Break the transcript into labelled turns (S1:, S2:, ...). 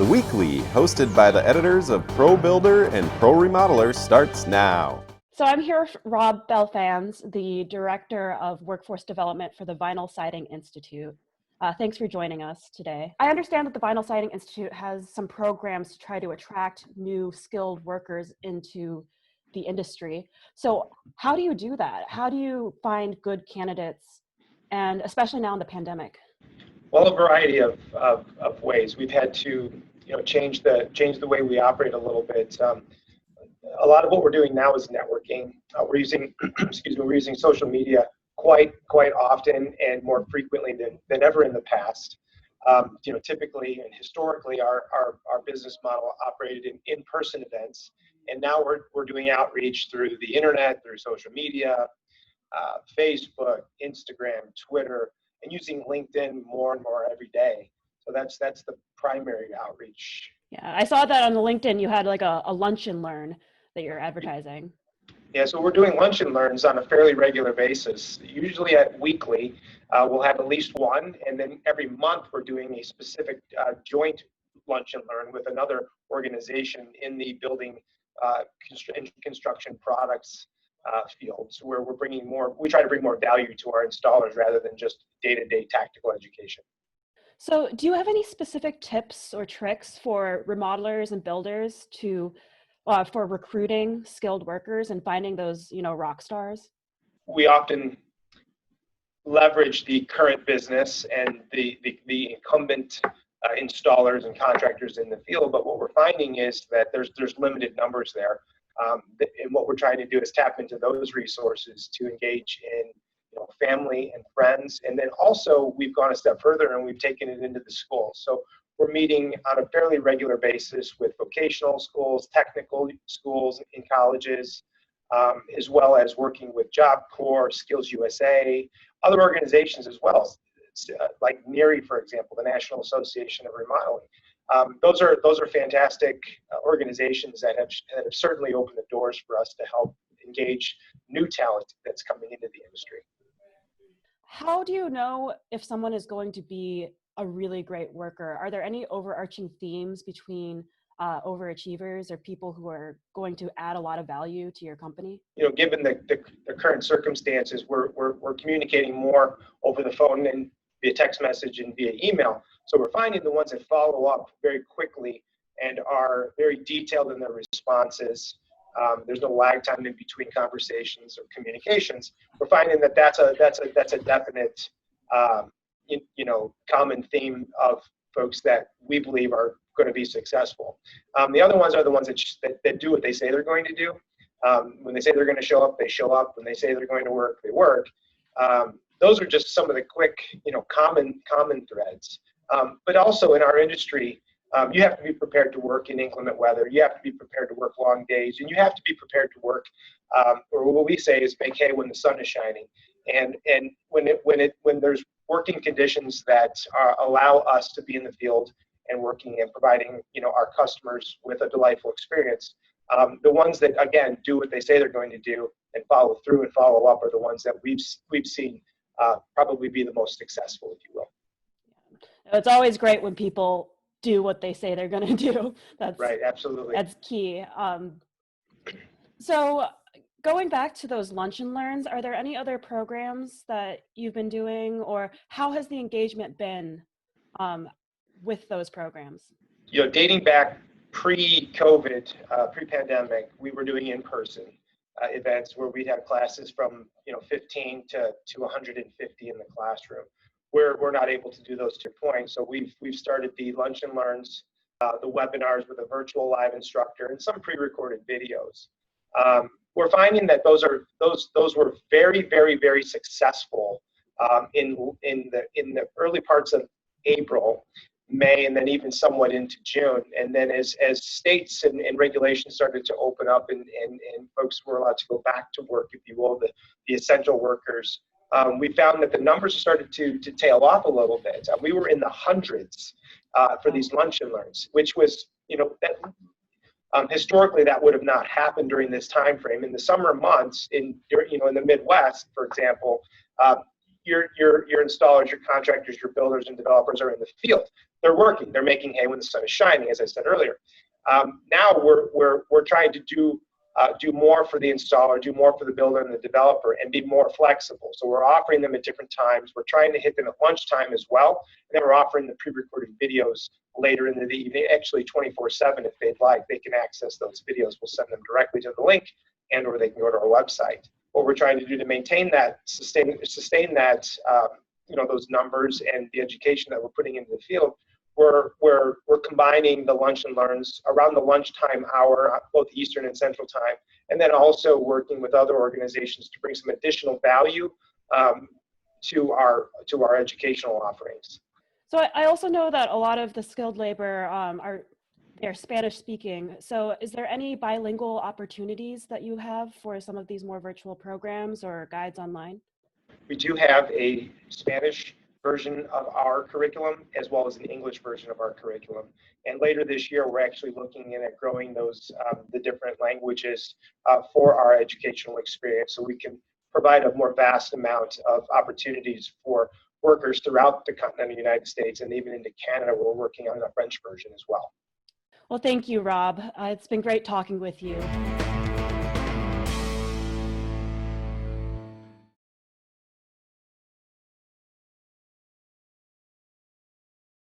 S1: The Weekly, hosted by the editors of Pro Builder and Pro Remodeler, starts now.
S2: So I'm here with Rob Balfanz, the Director of Workforce Development for the Vinyl Siding Institute. Thanks for joining us today. I understand that the Vinyl Siding Institute has some programs to try to attract new skilled workers into the industry. So how do you do that? How do you find good candidates, and especially now in the pandemic?
S3: Well, a variety of ways. We've had to, change the way we operate a little bit. A lot of what we're doing now is networking. We're using, we're using social media quite often and more frequently than ever in the past. Typically and historically, our business model operated in in-person events, and now we're doing outreach through the internet, through social media, Facebook, Instagram, Twitter, and using LinkedIn more and more every day. So that's the primary outreach.
S2: Yeah, I saw that on the LinkedIn. You had like a lunch and learn that you're advertising.
S3: Yeah, so we're doing lunch and learns on a fairly regular basis. Usually at weekly, we'll have at least one, and then every month we're doing a specific joint lunch and learn with another organization in the building construction products fields, where we try to bring more value to our installers rather than just day-to-day tactical education.
S2: So do you have any specific tips or tricks for remodelers and builders for recruiting skilled workers and finding those, rock stars?
S3: We often leverage the current business and the incumbent installers and contractors in the field, but what we're finding is that there's limited numbers there. And what we're trying to do is tap into those resources to engage in family and friends. And then also we've gone a step further and we've taken it into the schools. So we're meeting on a fairly regular basis with vocational schools, technical schools in colleges, as well as working with Job Corps, Skills USA, other organizations as well, like NERI, for example, the National Association of Remodeling. Those are fantastic organizations that have certainly opened the doors for us to help engage new talent that's coming into the industry.
S2: How do you know if someone is going to be a really great worker? Are there any overarching themes between overachievers or people who are going to add a lot of value to your company?
S3: Given the current circumstances, we're communicating more over the phone and via text message and via email. So we're finding the ones that follow up very quickly and are very detailed in their responses. There's no lag time in between conversations or communications. We're finding that that's a definite common theme of folks that we believe are going to be successful. The other ones are the ones that do what they say they're going to do. When they say they're going to show up, they show up. When they say they're going to work, they work. Those are just some of the quick, common threads. But also in our industry, you have to be prepared to work in inclement weather. You have to be prepared to work long days, and you have to be prepared to work, or what we say is make hay when the sun is shining. And when there's working conditions that allow us to be in the field and working and providing our customers with a delightful experience, the ones that again do what they say they're going to do and follow through and follow up are the ones that we've seen probably be the most successful, if you will.
S2: It's always great when people do what they say they're going to do. That's
S3: right. Absolutely.
S2: That's key. So going back to those lunch and learns, are there any other programs that you've been doing, or how has the engagement been with those programs?
S3: Dating back pre-COVID, pre-pandemic, we were doing in-person events where we'd have classes from 15 to 150 in the classroom. We're not able to do those to your point, so we've started the lunch and learns, the webinars with a virtual live instructor, and some pre-recorded videos. We're finding that those were very, very, very successful in the early parts of April, May, and then even somewhat into June. And then as states and regulations started to open up and folks were allowed to go back to work, if you will, the essential workers, we found that the numbers started to tail off a little bit. We were in the hundreds for these lunch and learns, which was, historically that would have not happened during this time frame. In the summer months, in the Midwest, for example, your installers, your contractors, your builders, and developers are in the field. they're working. They're making hay when the sun is shining, as I said earlier. Now we're trying to do more for the installer, do more for the builder and the developer, and be more flexible. So we're offering them at different times. We're trying to hit them at lunchtime as well. And then we're offering the pre-recorded videos later in the evening, actually 24/7 if they'd like. They can access those videos. We'll send them directly to the link, and or they can go to our website. What we're trying to do to maintain that, sustain that, those numbers and the education that we're putting into the field, we're combining the lunch and learns around the lunchtime hour, both Eastern and Central Time, and then also working with other organizations to bring some additional value to our educational offerings.
S2: So I also know that a lot of the skilled labor they're Spanish speaking. So is there any bilingual opportunities that you have for some of these more virtual programs or guides online?
S3: We do have a Spanish version of our curriculum as well as an English version of our curriculum. And later this year, we're actually looking at growing those, the different languages for our educational experience, so we can provide a more vast amount of opportunities for workers throughout the continental United States and even into Canada. We're working on a French version as well.
S2: Well, thank you, Rob. It's been great talking with you.